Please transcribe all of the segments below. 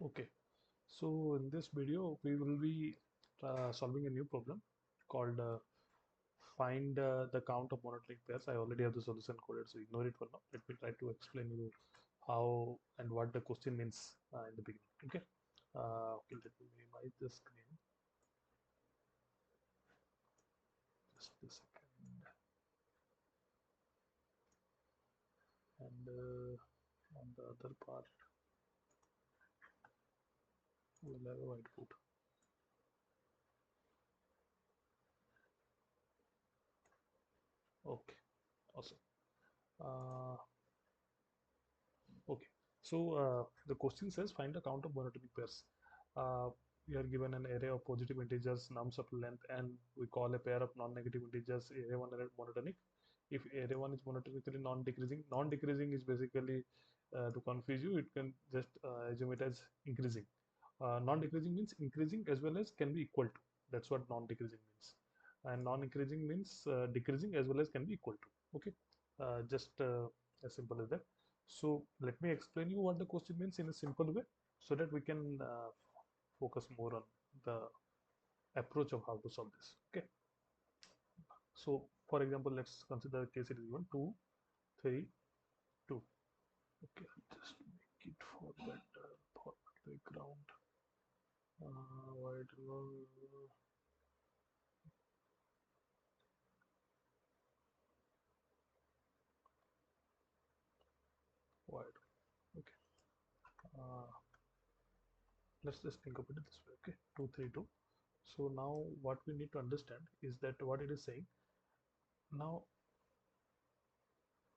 Okay, so in this video we will be solving a new problem called find the count of monotonic pairs. I already have the solution coded, so ignore it for now. Let me try to explain you how and what the question means in the beginning. Okay, okay, let me minimize the screen. Just a second. And on the other part, we'll have a whiteboard. Okay, awesome. Uh, Okay, so the question says find the count of monotonic pairs. We are given an array of positive integers, nums of length, and we call a pair of non-negative integers array1 and monotonic. If array1 is monotonically non-decreasing, non-decreasing is basically to confuse you, it can just assume it as increasing. Non-decreasing means increasing as well as can be equal to. That's what non-decreasing means. And non-increasing means decreasing as well as can be equal to. Okay, just as simple as that. So let me explain you what the question means in a simple way so that we can focus more on the approach of how to solve this. Okay. So for example, let's consider a case it is given 2, 3, 2. Okay, I'll just make it for better for background. White, white. Okay. Uh, let's just think of it this way. Okay, 2, 3, 2. So now what we need to understand is that what it is saying. Now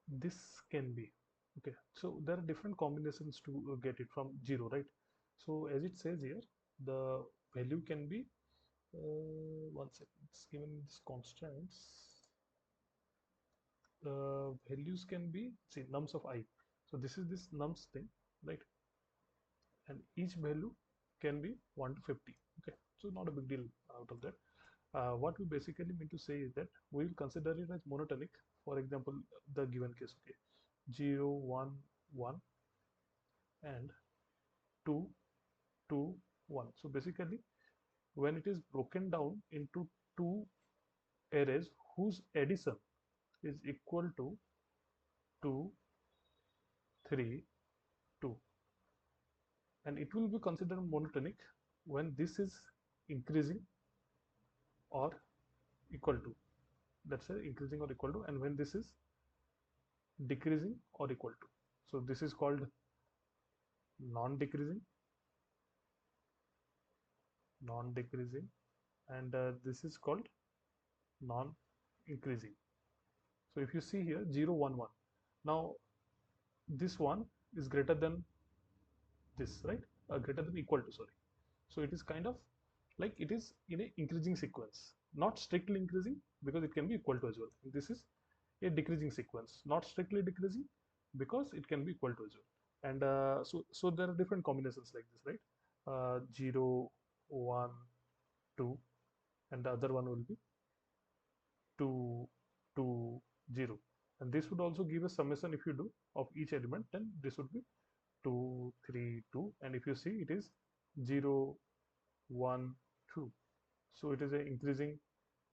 this can be okay, so there are different combinations to get it from 0, right? So as it says here, the value can be one second, it's given these constants. The values can be, see, nums of I. So this is this nums thing, right? And each value can be 1 to 50. Okay, so not a big deal out of that. What we basically mean to say is that we will consider it as monotonic. For example, the given case, okay, 0 1 1 and 2 2 1. So basically when it is broken down into two arrays whose addition is equal to 2 3 2, and it will be considered monotonic when this is increasing or equal to, let's say increasing or equal to, and when this is decreasing or equal to. So this is called non-decreasing, non-decreasing, and this is called non-increasing. So if you see here 0 1 1, now this one is greater than this, right? Greater than equal to, sorry. So it is kind of like it is in a increasing sequence, not strictly increasing because it can be equal to as well. This is a decreasing sequence, not strictly decreasing because it can be equal to as well. And so there are different combinations like this, right? 0 1 2, and the other one will be 2 2 0, and this would also give a summation. If you do of each element, then this would be 2 3 2, and if you see it is 0 1 2, so it is an increasing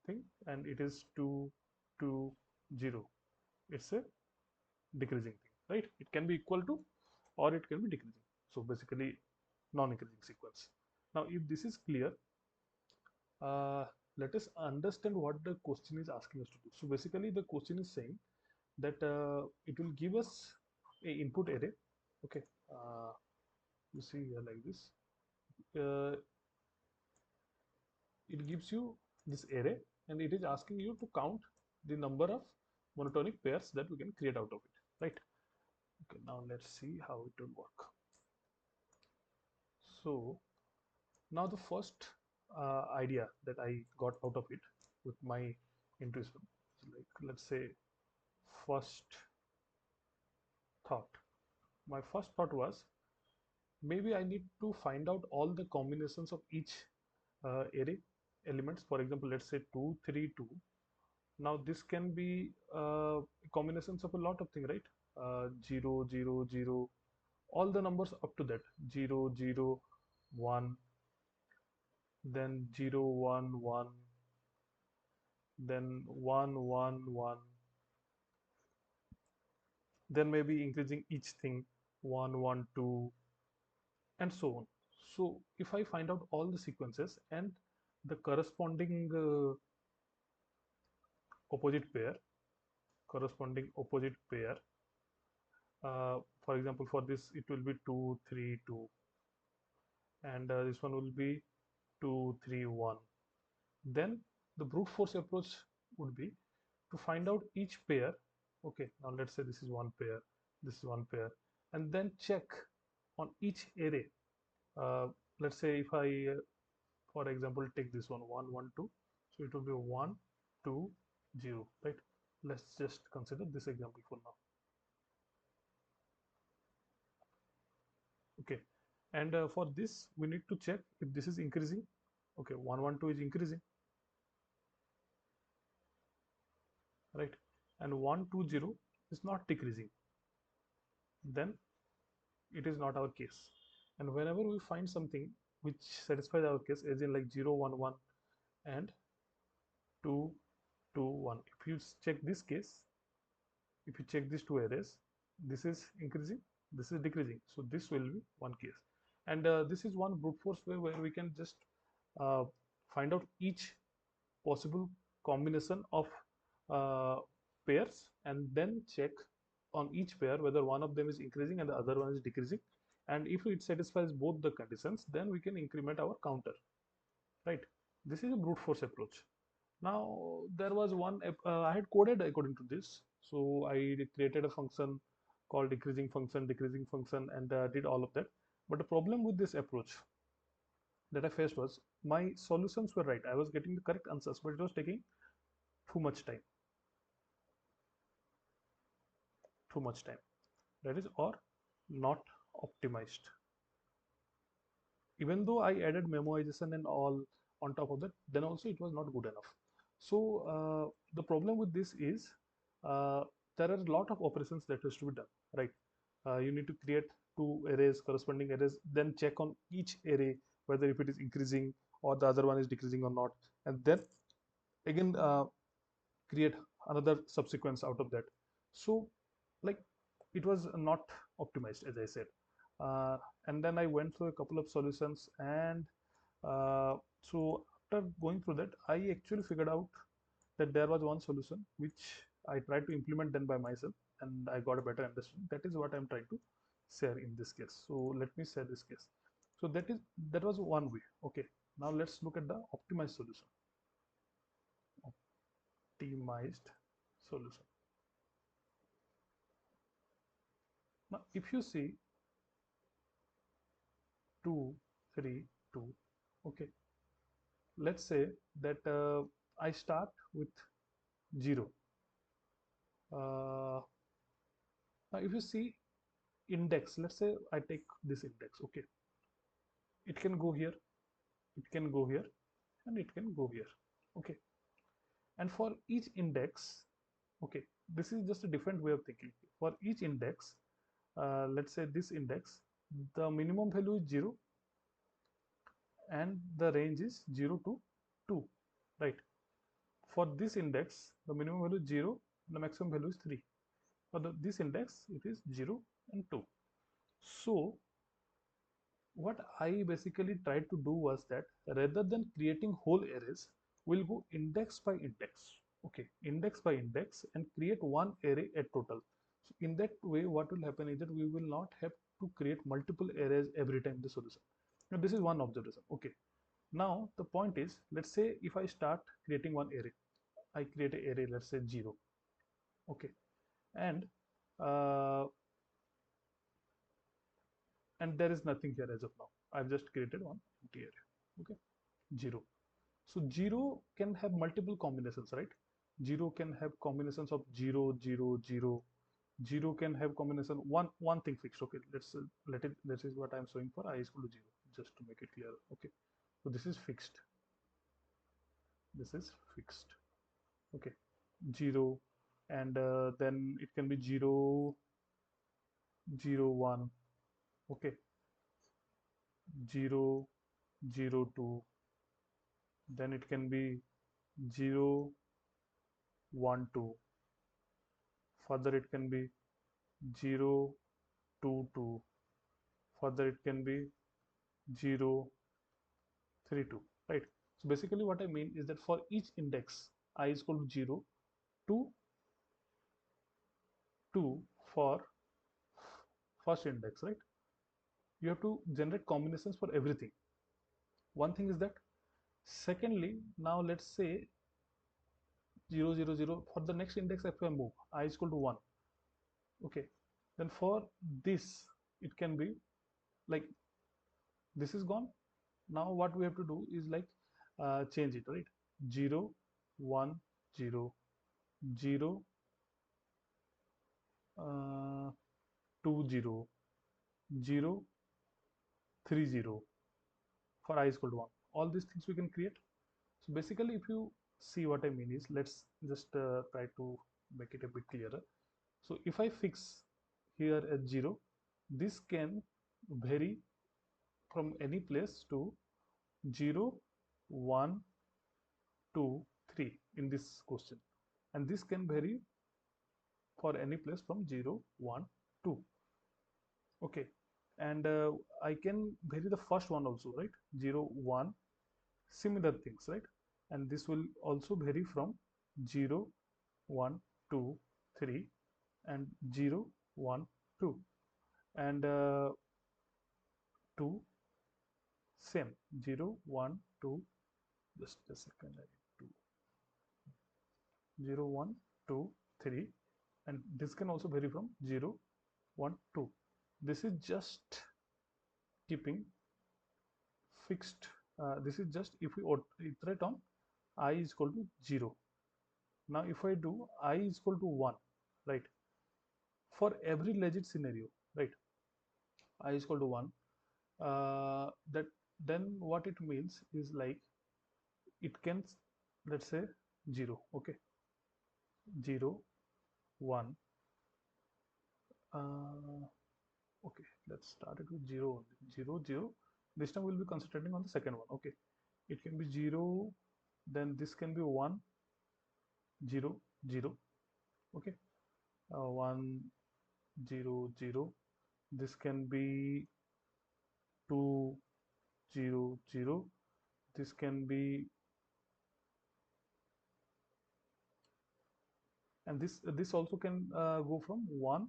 thing, and it is 2 2 0, it's a decreasing thing, right? It can be equal to or it can be decreasing, so basically non-increasing sequence. Now if this is clear, let us understand what the question is asking us to do. So basically the question is saying that it will give us a input array. Okay, you see here like this. Uh, it gives you this array and it is asking you to count the number of monotonic pairs that we can create out of it, right? Okay, now let's see how it will work. So now the first idea that I got out of it with my intuition is like, let's say, first thought. My first thought was maybe I need to find out all the combinations of each array elements. For example, let's say 2 3 2. Now this can be combinations of a lot of things, right? 0 0 0, all the numbers up to that, 0 0 1, then 0 1 1, then 1 1 1, then maybe increasing each thing, 1 1 2, and so on. So if I find out all the sequences and the corresponding opposite pair, corresponding opposite pair, for example, for this it will be 2 3 2, and this one will be 2 3 1, then the brute force approach would be to find out each pair. Okay, now let's say this is one pair, this is one pair, and then check on each array. uh, let's say if I for example take this one, 1 1 2, so it will be 1 2 0, right? Let's just consider this example for now. Okay, and for this we need to check if this is increasing. Okay, 1 1 2 is increasing, right? And 1 2 0 is not decreasing, then it is not our case. And whenever we find something which satisfies our case, as in like 0 1 1 and 2 2 1, if you check this case, if you check these two arrays, this is increasing, this is decreasing, so this will be one case. And this is one brute force way where we can just uh, find out each possible combination of uh, pairs, and then check on each pair whether one of them is increasing and the other one is decreasing, and if it satisfies both the conditions, then we can increment our counter, right? This is a brute force approach. Now there was one I had coded according to this, so I created a function called decreasing function, and did all of that. But the problem with this approach that I faced was my solutions were right, I was getting the correct answers, but it was taking too much time, too much time, that is, or not optimized. Even though I added memoization and all on top of that, then also it was not good enough. So the problem with this is there are a lot of operations that has to be done, right? You need to create two arrays, corresponding arrays, then check on each array whether if it is increasing or the other one is decreasing or not, and then again create another subsequence out of that. So like it was not optimized, as I said. And then I went through a couple of solutions, and so after going through that, I actually figured out that there was one solution which I tried to implement then by myself, and I got a better understanding. That is what I'm trying to share in this case. So let me share this case. So that was one way. Okay, now let's look at the optimized solution. Optimized solution. Now if you see 2 3 2, okay, let's say that I start with 0. Now if you see index, let's say I take this index, okay, it can go here, it can go here, and it can go here, okay. And for each index, okay, this is just a different way of thinking. For each index, let's say this index, the minimum value is 0 and the range is 0 to 2, right? For this index, the minimum value is 0 and the maximum value is 3. For this index, it is 0 and 2. So what I basically tried to do was that rather than creating whole arrays, we'll go index by index. Okay, index by index, and create one array at total. So in that way, what will happen is that we will not have to create multiple arrays every time the solution. Now this is one observation. Okay. Now the point is, let's say if I start creating one array, I create an array, let's say 0. Okay, and uh, and there is nothing here as of now. I've just created one empty array. Okay, 0. So 0 can have multiple combinations, right? 0 can have combinations of 0 0 0. 0 can have combination one thing fixed. Okay, let's let it. This is what I'm showing for I is equal to 0, just to make it clear. Okay, so this is fixed. This is fixed. Okay, 0, and then it can be 0 0 1, Okay, 0, 0, 2, then it can be 0, 1, 2, further it can be 0, 2, 2, further it can be 0, 3, 2, right? So basically what I mean is that for each index I is equal to 0, 2, 2 for first index, right? You have to generate combinations for everything. One thing is that. Secondly, now let's say 0, 0, 0 for the next index if I move I is equal to 1. Okay, then for this it can be like this is gone. Now what we have to do is like change it, right? 0, 1, 0, 0, 2, 0, 0, 3, 0 for I is equal to 1. All these things we can create. So basically if you see what I mean is, let's just try to make it a bit clearer. So if I fix here at 0, this can vary from any place to 0, 1, 2, 3 in this question, and this can vary for any place from 0, 1, 2. Okay, and I can vary the first one also, right? 0, 1, similar things, right? And this will also vary from 0, 1, 2, 3 and 0, 1, 2 and 2 same 0, 1, 2, just a second, I need to 0, 1, 2, 3 and this can also vary from 0, 1, 2. This is just keeping fixed. This is just if we iterate on I is equal to 0. Now if I do I is equal to 1, right, for every legit scenario, right, I is equal to 1, that then what it means is like it can, let's say 0, okay, 0, 1, okay, let's start it with 0 only. 0, 0, this time we'll be concentrating on the second one. Okay, it can be 0, then this can be 1, 0, 0, okay, 1, 0, 0, this can be 2, 0, 0, this can be, and this also can go from 1,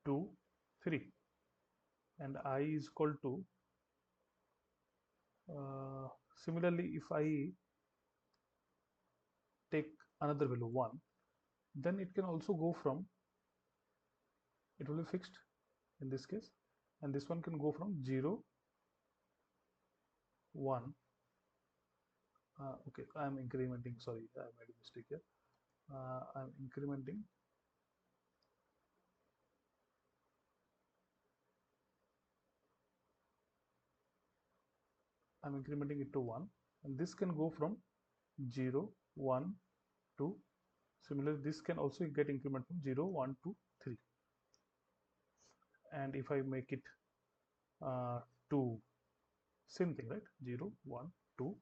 2, 3 and I is equal to similarly if I take another value 1, then it can also go from, it will be fixed in this case, and this one can go from 0, 1, okay, I am incrementing, sorry, I made a mistake here, I am incrementing it to 1, and this can go from 0, 1, 2, similarly this can also get increment from 0, 1, 2, 3, and if I make it 2, same thing, right, 0, 1, 2,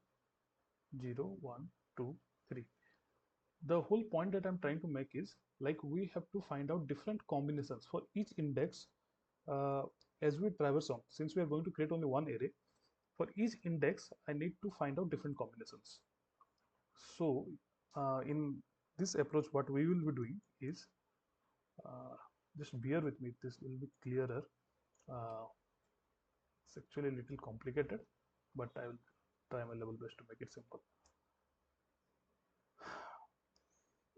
0, 1, 2, 3. The whole point that I'm trying to make is like we have to find out different combinations for each index uh, as we traverse on. Since we are going to create only one array, for each index I need to find out different combinations. So in this approach what we will be doing is, uh, just bear with me, this will be clearer. It's actually a little complicated, but I will try my level best to make it simple.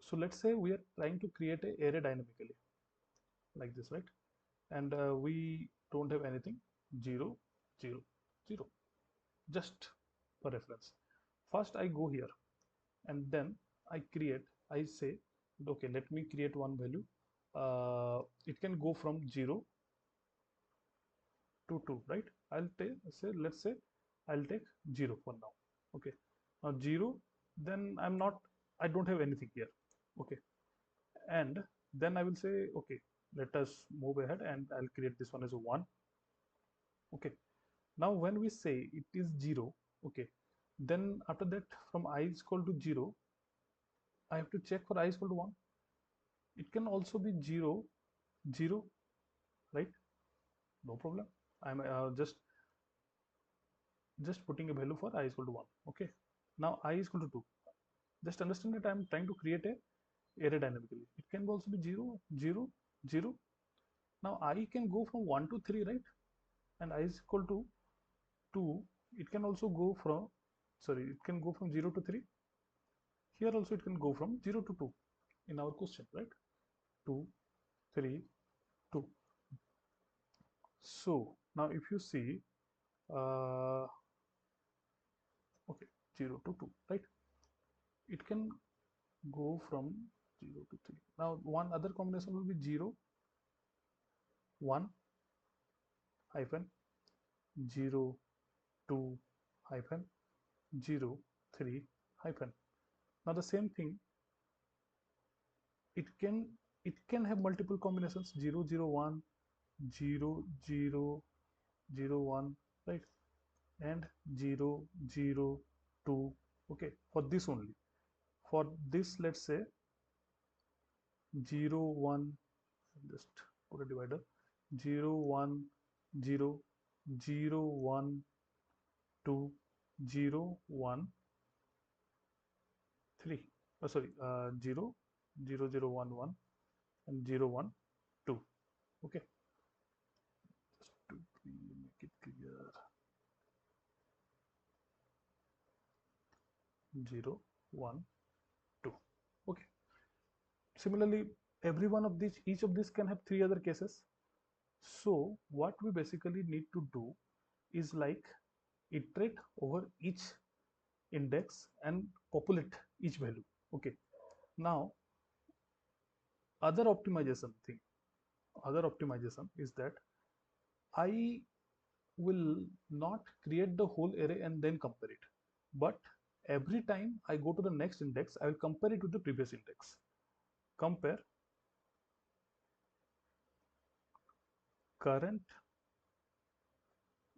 So let's say we are trying to create a array dynamically like this, right? And we don't have anything, 0, 0, 0, just for reference. First I go here and then I say okay, let me create one value, it can go from 0 to 2, right? I'll take, say, let's say I'll take 0 for now. Okay, now 0, then I don't have anything here. Okay, and then I will say okay, let us move ahead and I'll create this one as a 1. Okay, now when we say it is 0, okay, then after that from I is equal to 0, I have to check for I is equal to 1. It can also be 0 0, right? No problem. I'm just putting a value for I is equal to 1. Okay, now I is equal to 2. Just understand that I'm trying to create a array dynamically. It can also be 0 0 0. Now I can go from 1 to 3, right? And I is equal to 2. It can also go from, sorry, it can go from 0 to 3. Here also it can go from 0 to 2 in our question, right? 2 3 2. So now if you see, uh, okay, 0 to 2, right? It can go from 0 to 3. Now one other combination will be 0 1 hyphen 0 2 hyphen 0 3 hyphen. Now the same thing, it can have multiple combinations, 0 0 1 0 0 0 1, right? And 0 0 2. Okay, for this only, for this let's say 0 1, just put a divider, 0 1 0 0 1 2 0 1 3. Sorry, 0 0 0 1 1 and 0 1 2. Okay, just to make it clear, 0 1 2. Okay, similarly every one of these, each of these can have 3 other cases. So what we basically need to do is like iterate over each index and populate each value. Okay, now other optimization thing, other optimization is that I will not create the whole array and then compare it, but every time I go to the next index, I will compare it with the previous index. Compare current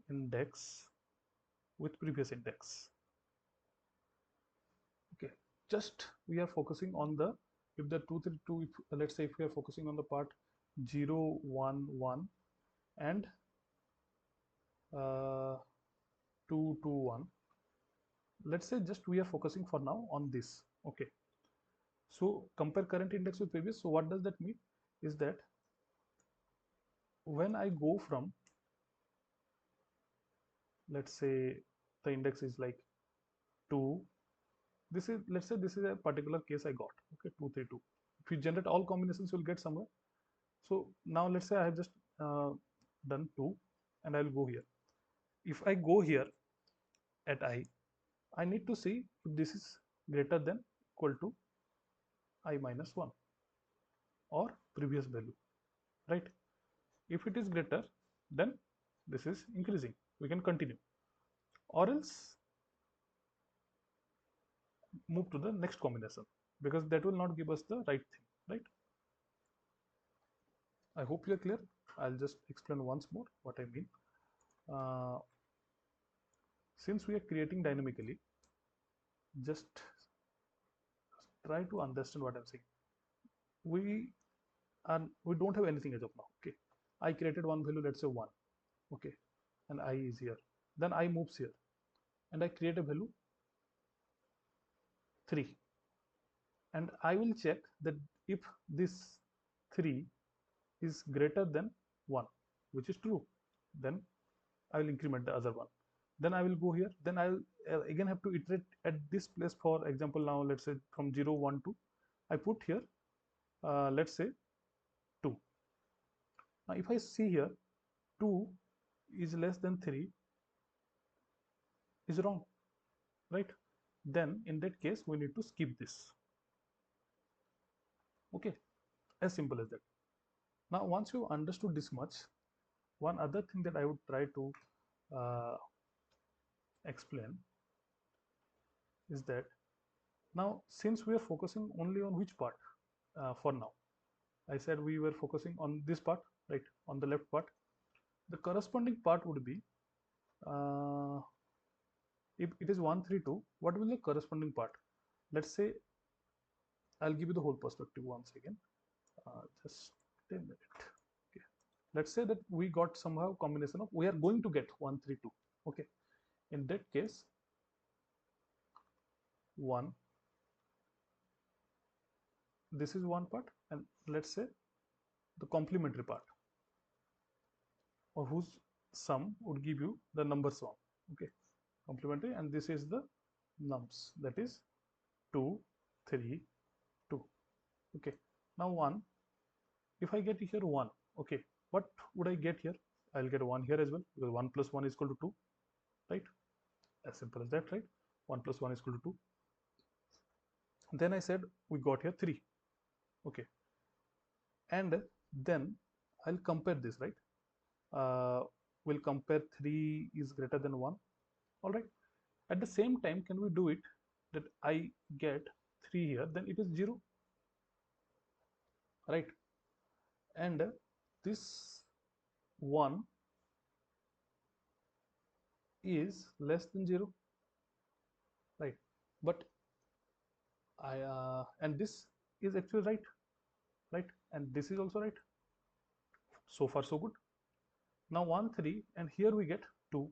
index with previous index. Okay, just we are focusing on the, if the 2 3 2, if, let's say if we are focusing on the part 0 1 1 and 2 2 1, let's say just we are focusing for now on this. Okay, so compare current index with previous. So what does that mean is that when I go from, let's say the index is like 2, this is, let's say this is a particular case I got, okay, 2 3 2. If you generate all combinations, you'll get somewhere. So now let's say I have just done 2 and I will go here. If I go here at I need to see if this is greater than equal to I minus 1 or previous value, right? If it is greater, then this is increasing, we can continue, or else move to the next combination, because that will not give us the right thing, right? I hope you're clear. I'll just explain once more what I mean. uh, since we are creating dynamically, just try to understand what I'm saying. We don't have anything as of now. Okay, I created one value, let's say 1. Okay, and I is here, then I moves here and I create a value 3, and I will check that if this 3 is greater than 1, which is true, then I will increment the other one. Then I will go here, then I'll again have to iterate at this place. For example, now let's say from 0 1 2, I put here let's say 2. Now if I see here 2 is less than 3 is wrong, right? Then in that case we need to skip this. Okay, as simple as that. Now once you understood this much, one other thing that I would try to uh, explain is that, now since we are focusing only on which part for now, I said we were focusing on this part, right, on the left part. The corresponding part would be, if it is 132, what will the corresponding part? Let's say, I'll give you the whole perspective once again. Just a minute. Okay. Let's say that we got somehow combination of, we are going to get 132. Okay. In that case, 1, this is one part, and let's say the complementary part, or whose sum would give you the number sum. Okay. Complementary, and this is the nums, that is 2, 3, 2. Okay. Now 1, if I get here 1, okay, what would I get here? I'll get 1 here as well, because 1 plus 1 is equal to 2, right? As simple as that, right? 1 plus 1 is equal to 2. Then I said we got here 3. Okay. And then I'll compare this, right? We'll compare 3 is greater than 1. All right. At the same time, can we do it that I get 3 here, then it is 0, right? And this 1 is less than 0, right? But I and this is actually right, and this is also right. So far so good. Now 1 3, and here we get 2.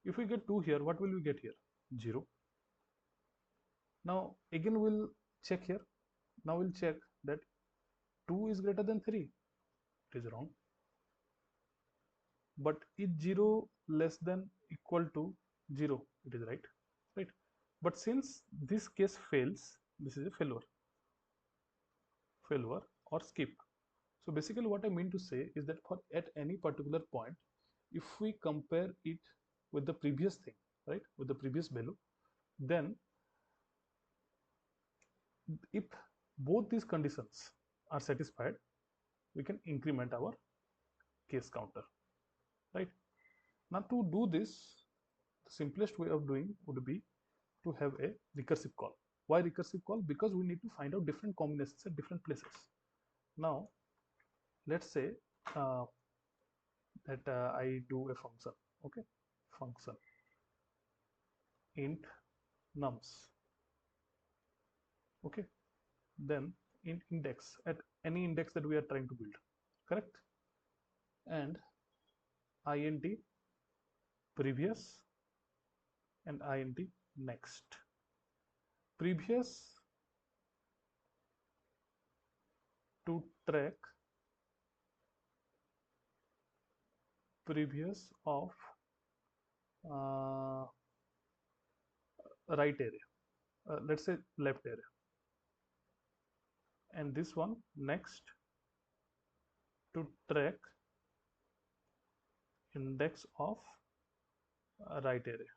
If we get 2 here, what will we get here? 0. Now again we'll check here. Now we'll check that 2 is greater than 3. It is wrong. But is 0 less than equal to 0? It is right? But since this case fails, this is a failure or skip. So basically what I mean to say is that for at any particular point, if we compare it with the previous thing, right, with the previous value, then if both these conditions are satisfied, we can increment our case counter, right? Now to do this, the simplest way of doing would be to have a recursive call. Why recursive call? Because we need to find out different combinations at different places. Now let's say that I do a function, okay, function int nums, okay, then int index at any index that we are trying to build, correct, and int previous and int next. Previous to track previous of uh, right array, let's say left array, and this one next to track index of right array.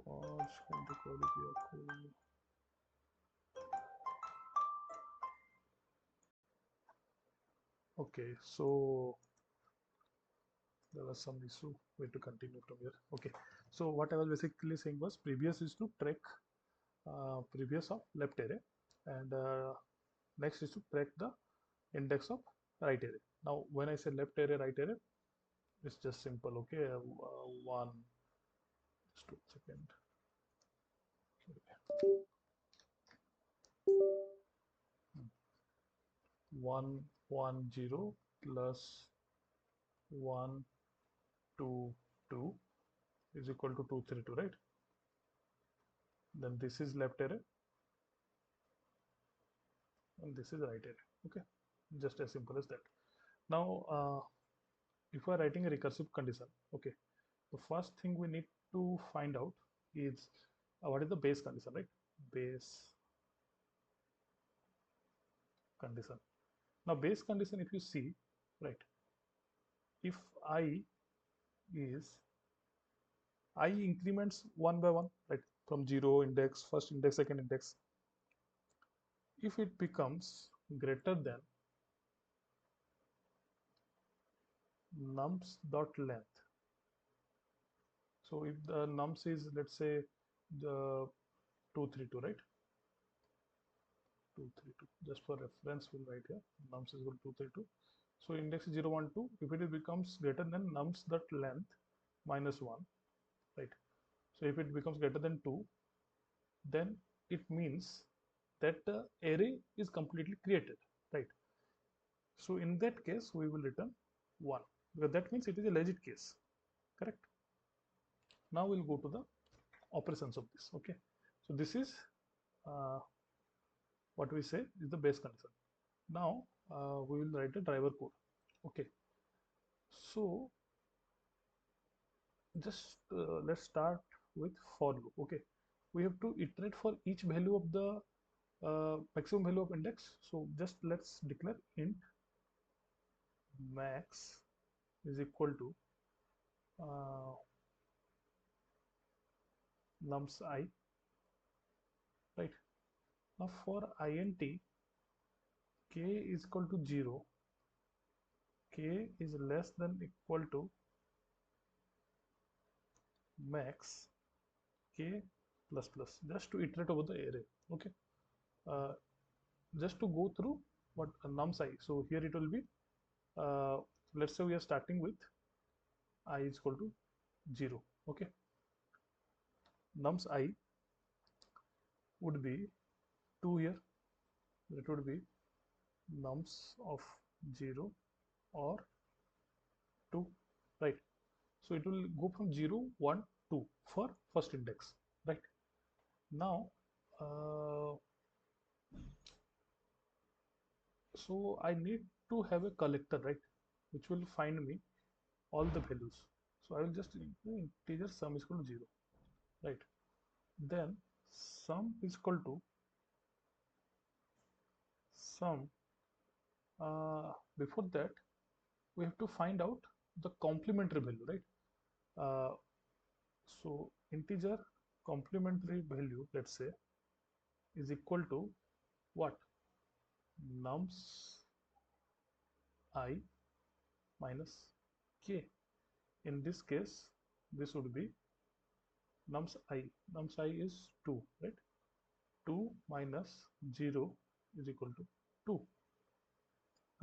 Pause, come to quality of code. Okay, so there was some issue. We have to continue from here. Okay, so what I was basically saying was previous is to track previous of left array, and next is to track the index of right array. Now when I say left array, right array, it's just simple. Okay, one, just 2 seconds. Okay. 1 1 0 plus 1 2 2 is equal to 2 3 2, right? Then this is left array and this is right array. Okay, just as simple as that. Now if we are writing a recursive condition, okay, the first thing we need to find out is what is the base condition, right? Base condition. Now base condition, if you see, right, if I is I increments one by one, right, from 0 index, first index, second index. If it becomes greater than nums dot length, so if the nums is, let's say, the 232, right? 232. Just for reference, we'll write here nums is equal to 232. So index is 0, 1, 2. If it becomes greater than nums dot length minus 1, right? So if it becomes greater than 2, then it means that the array is completely created, right? So in that case, we will return 1 because that means it is a legit case, correct? Now we'll go to the operations of this. Okay, so this is uh, what we say is the base condition. Now we will write a driver code. Okay, so just let's start with for loop. Okay, we have to iterate for each value of the maximum value of index. So just let's declare int max is equal to uh, nums I, right? Now for int k is equal to 0, k is less than equal to max k plus plus, just to iterate over the array. Okay, uh, just to go through what nums I. So here it will be let's say we are starting with I is equal to 0. Okay, nums I would be 2 here. It would be nums of 0 or 2, right? So it will go from 0, 1, 2 for first index, right? Now so I need to have a collector, right, which will find me all the values. So I will just integer sum is equal to 0, right? Then sum is equal to sum. Before that, we have to find out the complementary value, right? So integer complementary value, let's say, is equal to what? Nums I minus k. In this case, this would be nums I. Nums I is 2, right? 2 minus 0 is equal to 2,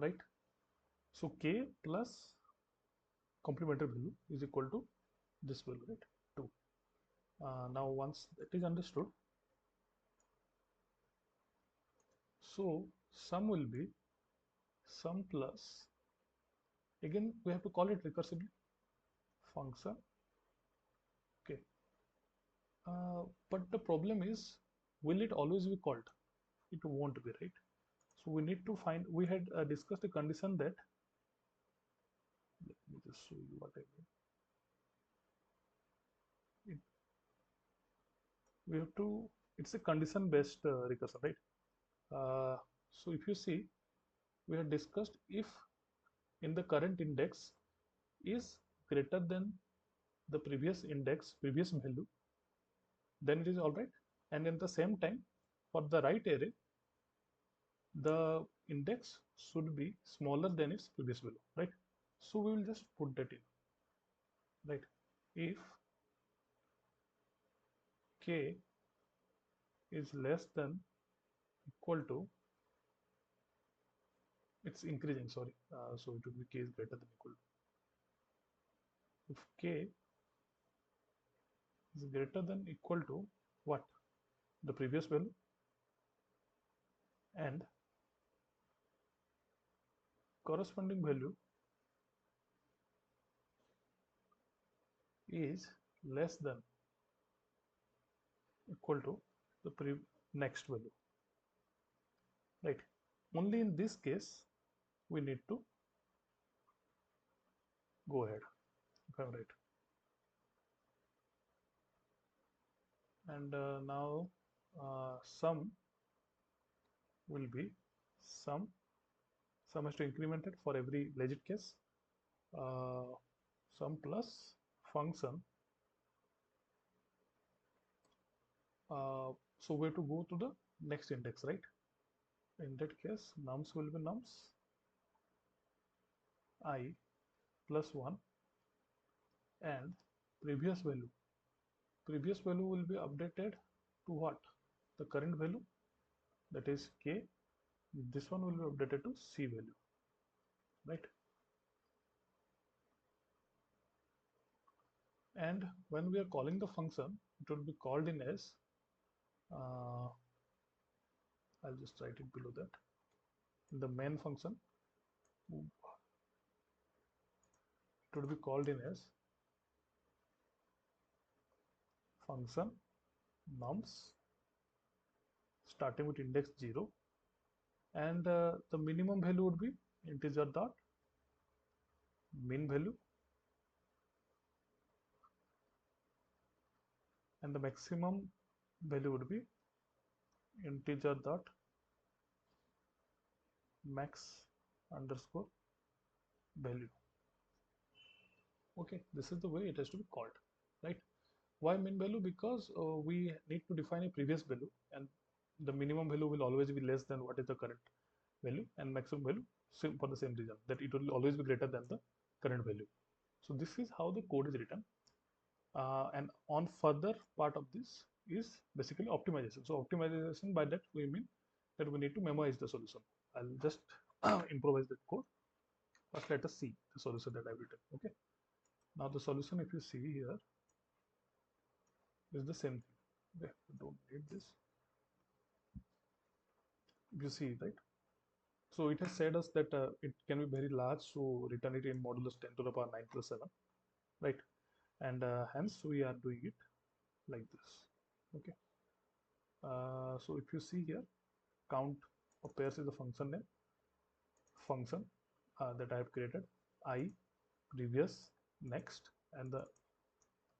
right? So k plus complementary value is equal to this value, right? 2. Now once that is understood, so sum will be sum plus, again we have to call it recursively, function. Okay, but the problem is, will it always be called? It won't be, right? So we need to find, we had discussed a condition that, let me just show you what I mean. We have to, it's a condition based recursion, right? So if you see, we have discussed if in the current index is greater than the previous index, previous value, then it is all right. And in the same time, for the right array, the index should be smaller than its previous value, right? So we will just put that in, right? If k is less than equal to, it's increasing, sorry, so it would be k is greater than equal to, if k is greater than equal to what? The previous value, and corresponding value is less than equal to the next value, right? Only in this case we need to go ahead, if I'm right. And now sum will be sum has to increment it for every legit case, uh, sum plus function. So we have to go to the next index, right? In that case, nums will be nums I plus 1 and previous value previous value will be updated to what? The current value, that is k. This one will be updated to c value, right? And when we are calling the function, it will be called in as I'll just write it below that. The main function, it would be called in as function nums starting with index 0, and the minimum value would be integer dot min value, and the maximum value would be integer dot max underscore value. Okay, this is the way it has to be called, right? Why min value? Because we need to define a previous value, and the minimum value will always be less than what is the current value, and maximum value for the same reason, that it will always be greater than the current value. So this is how the code is written, and on further part of this is basically optimization. So optimization, by that we mean that we need to memoize the solution. I'll just improvise the code, but let us see the solution that I've written. Okay, now the solution, if you see here, is the same thing. Okay, I don't need this. You see, right? So it has said us that it can be very large, so return it in modulus 10 to the power 9 plus 7, right? And hence we are doing it like this. Okay. So if you see here, count of pairs is the function name, function that I have created, I, previous, next, and the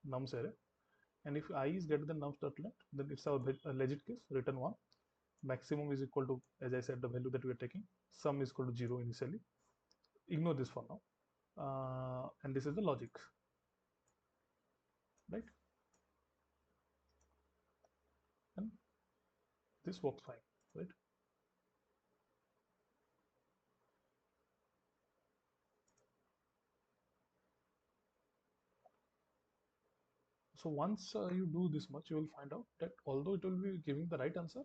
nums array. And if I is greater than nums.length, then it's our legit case, return 1. Maximum is equal to, as I said, the value that we are taking. Sum is equal to 0 initially. Ignore this for now. And this is the logic, right? And this works fine, right? So once you do this much, you will find out that although it will be giving the right answer,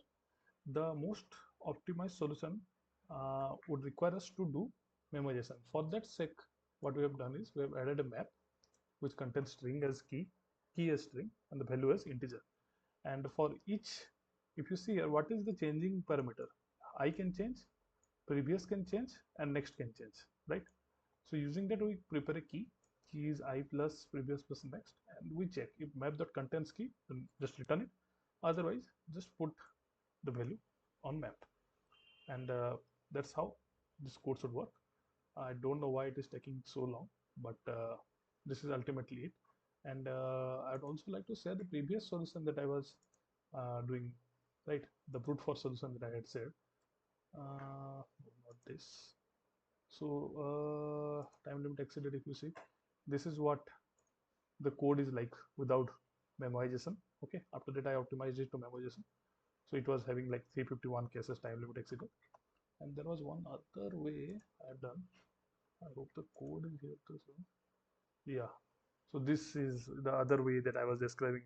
the most optimized solution would require us to do memoization. For that sake, what we have done is we have added a map which contains string as key as string, and the value as integer. And for each, if you see here, what is the changing parameter? I can change, previous can change, and next can change, right? So using that, we prepare a key. Key is I plus previous plus next, and we check if map that contains key, then just return it. Otherwise, just put the value on map, and that's how this code should work. I don't know why it is taking so long, but this is ultimately it. And I'd also like to share the previous solution that I was doing, right? The brute force solution that I had said. Not this. So time limit exceeded. If you see, this is what the code is like without memoization. Okay, after that I optimized it to memoization. So it was having like 351 cases time limit exceeded. And there was one other way I had done. I hope the code is here too. So yeah, so this is the other way that I was describing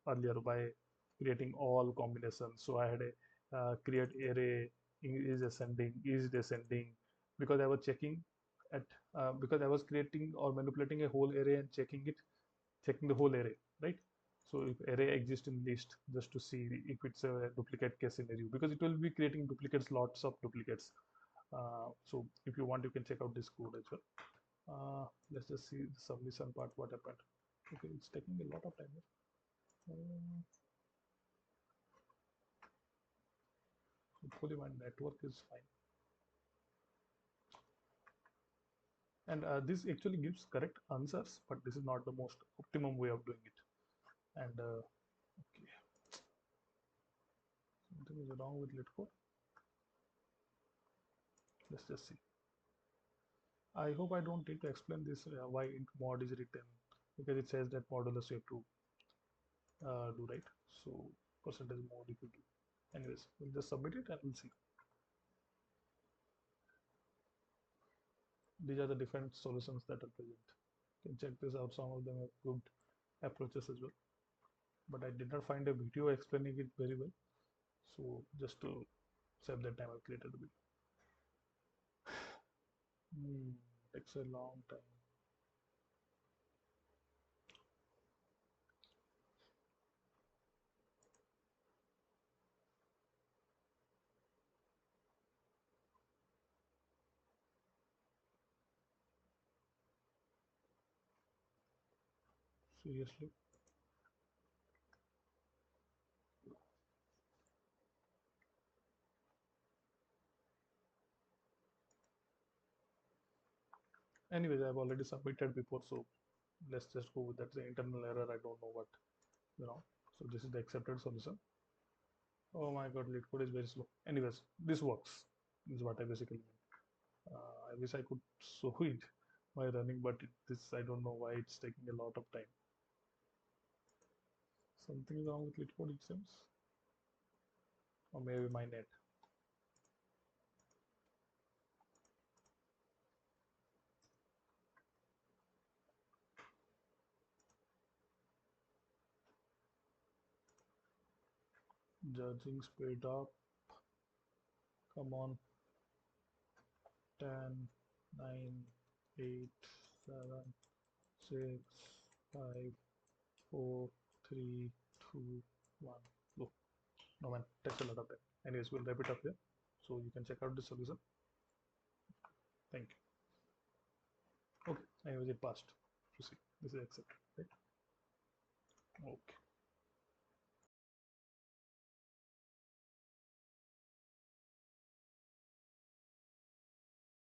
earlier by creating all combinations. So I had a create array is ascending, is descending, because I was checking at because I was creating or manipulating a whole array and checking the whole array, right? So if array exists in list, just to see if it's a duplicate case scenario, because it will be creating duplicates, lots of duplicates. So if you want, you can check out this code as well. Let's just see the submission part, what happened. Okay, it's taking a lot of time. Hopefully my network is fine. And this actually gives correct answers, but this is not the most optimum way of doing it. And okay, something is wrong with Leetcode. Let's just see. I hope I don't need to explain this why int mod is written, because it says that modulus you have to do, right? So percentage mod if you do. Anyways, we'll just submit it and we'll see. These are the different solutions that are present. You can check this out. Some of them have good approaches as well. but I did not find a video explaining it very well. So just to save that time, I created a video. Takes a long time. Seriously. Anyways, I've already submitted before, so let's just go with that. The internal error, I don't know what, you know. So this is the accepted solution. Oh my god, Leetcode is very slow. Anyways, this works. This is what I basically mean. I wish I could show it by running, but this I don't know why it's taking a lot of time. Something wrong with Leetcode, it seems, or maybe my net. Judging speed up. Come on. 10, 9, 8, 7, 6, 5, 4, 3, 2, 1. Oh, no man, takes a lot of time. Anyways, we'll wrap it up here. So you can check out the solution. Thank you. Okay, anyways, it passed. You see, this is accepted, right? Okay.